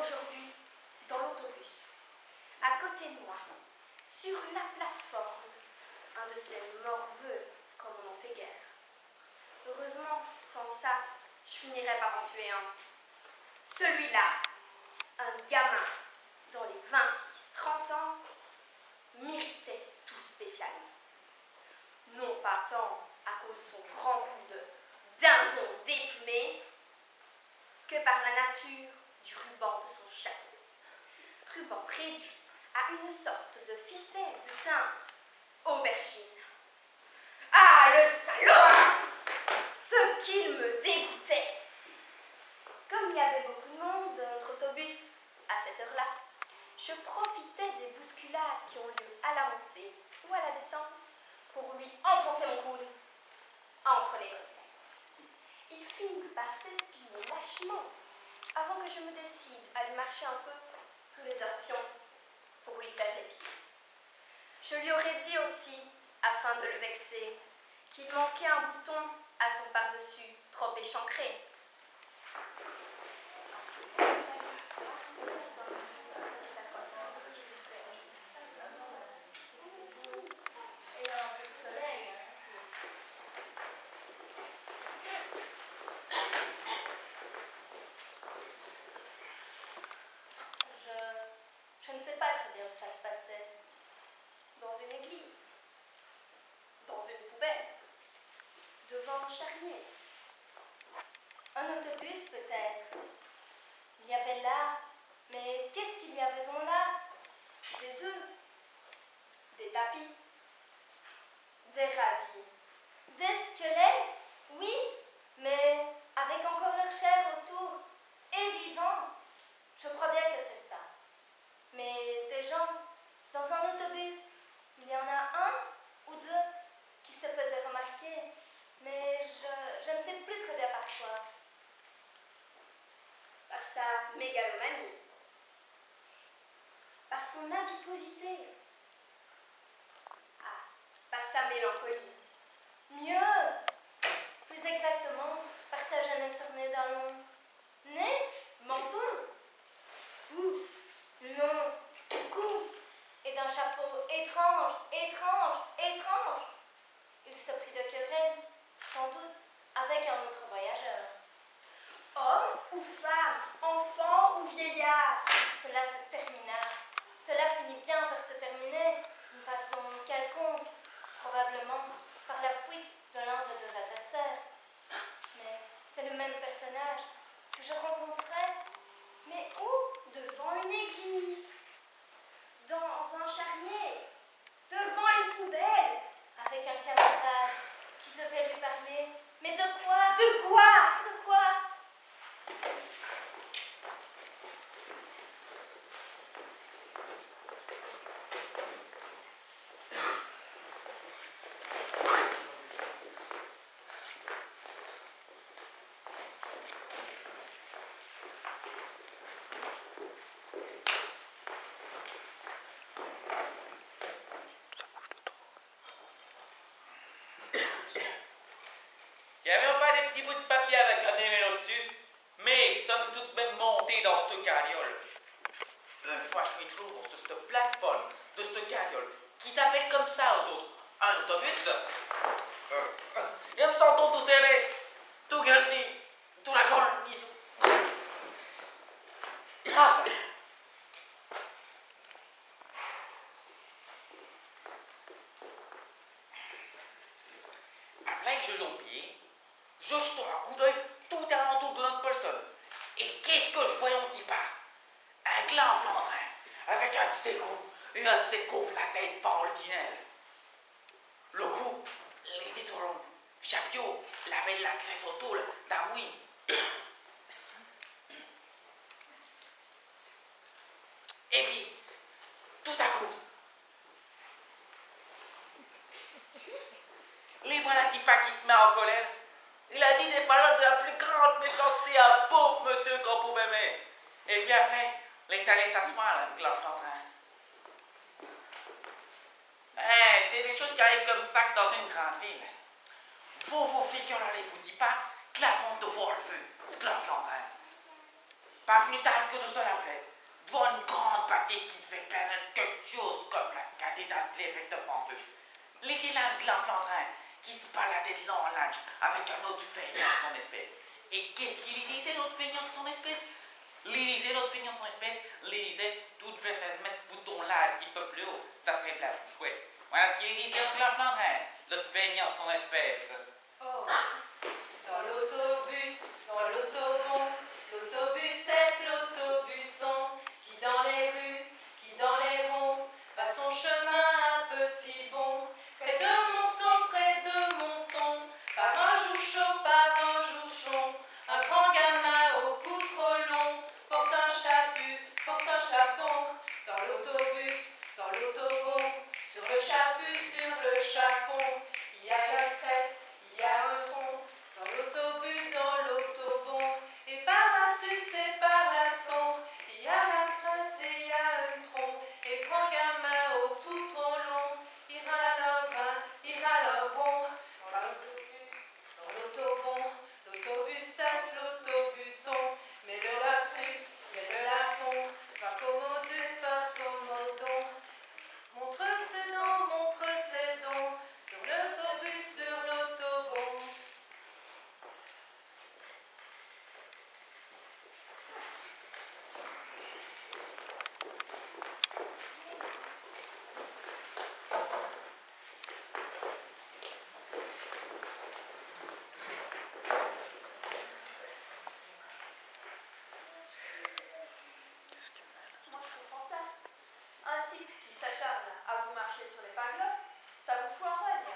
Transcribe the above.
aujourd'hui dans l'autobus, à côté de moi, sur la plateforme, un de ces morveux comme on en fait guère. Heureusement, sans ça, je finirais par en tuer un. Celui-là, un gamin dans les 26-30 ans, m'irritait tout spécialement. Non pas tant à cause de son grand coup de dindon déplumé, que par la nature du ruban de son chapeau. Ruban réduit à une sorte de ficelle de teinte aubergine. Ah, le salaud! Ce qu'il me dégoûtait! Comme il y avait beaucoup de monde dans notre autobus à cette heure-là, je profitais des bousculades qui ont lieu à la montée ou à la descente pour lui enfoncer mon coude entre les côtelettes. Il finit par s'espiner lâchement avant que je me décide à lui marcher un peu sous les orpions pour lui faire les pieds. Je lui aurais dit aussi, afin de le vexer, qu'il manquait un bouton à son par-dessus trop échancré. Je ne sais pas très bien où ça se passait. Dans une église, dans une poubelle, devant un charnier. Un autobus peut-être. Il y avait là, mais qu'est-ce qu'il y avait donc là? Des œufs, des tapis, des radis, des squelettes, oui, mais avec encore leur chair autour, et vivants. Je crois bien que c'est ça. Mais des gens, dans un autobus, il y en a un ou deux qui se faisaient remarquer, mais je ne sais plus très bien par quoi. Par sa mégalomanie, par son adiposité, par sa mélancolie. Mieux, plus exactement, par sa jeunesse ornée d'un long nez, menton, pouce, long, cou, et d'un chapeau étrange, étrange, étrange. Il se prit de querelle, sans doute, avec un autre voyageur. Homme ou femme, enfant ou vieillard, cela se termina. Cela finit bien par se terminer d'une façon quelconque, probablement par la fuite de l'un des deux adversaires. Mais c'est le même personnage que je rencontrais, mais où? Devant une église, dans un charnier, devant une poubelle, avec un camarade qui devait lui parler. Mais de quoi? De quoi? De quoi? Il n'y avait pas des petits bouts de papier avec un numéro dessus, mais ils sont tout de même montés dans cette carriole. Une fois je me trouve sur cette plateforme de cette carriole, qui s'appelle comme ça aux autres, un autobus. Je me sens tout serré, tout gueuleté, tout la colle, enfin. À plein gelon pied, je jette un coup d'œil tout alentour de notre personne. Et qu'est-ce que je voyais on dit pas? Un gland flandrin, avec un de ses coups, la tête pas ordinaire. Le cou, les était trop long. Chaque yo, l'avait de la tresse autour d'amouille. Et puis, tout à coup, les voilà qui se met en colère. Il a dit des paroles de la plus grande méchanceté à un pauvre monsieur qu'on pouvait aimer. Et puis après, il est allé s'asseoir, là, avec leur flandrin. C'est des choses qui arrivent comme ça que dans une grande ville. Vos figures, là, les vous dit pas que la vente de voir le feu, c'est que leur flandrin. pas plus tard que 2 heures après, devant une grande bâtisse qui fait peine quelque chose comme la cathédrale de l'évêque de Pantoche. Les guirlandes de Flandrin qui se baladaient de long en large avec un autre feignant de son espèce. Et qu'est-ce qu'il disait, l'autre feignant de son espèce? L'autre feignant de son espèce, disait, tout devrait se mettre ce bouton-là un petit peu plus haut, ça serait de la chouette. Voilà ce qu'il disait au Flandrin, l'autre feignant de son espèce. Oh, dans l'autobon, l'autobus c'est l'autobusson qui dans les rues, qui dans les ronds, va son chemin un petit bond. Près de mon son, par un jour chaud, par un jour chaud, un grand gamin au cou trop long, porte un chaput, porte un chapon, dans l'autobon, sur le chaput, sur le chapon, il y a une tresse, il y a un tronc, dans l'autobon, et par là-dessus c'est par la son, il y a une tresse et il y a un tronc, et le grand gamin au tout trop long, ira leur brin, ira leur bon, dans l'autobon, l'autobus cesse, l'autobusson, mais le lapsus, mais le lapon, va commodus, va commodon, montre ses dons, sur l'autobus, sur l'autobon. Moi, je comprends ça. Un type qui s'acharne à vous marcher sur les pingles, ça vous fout en règne.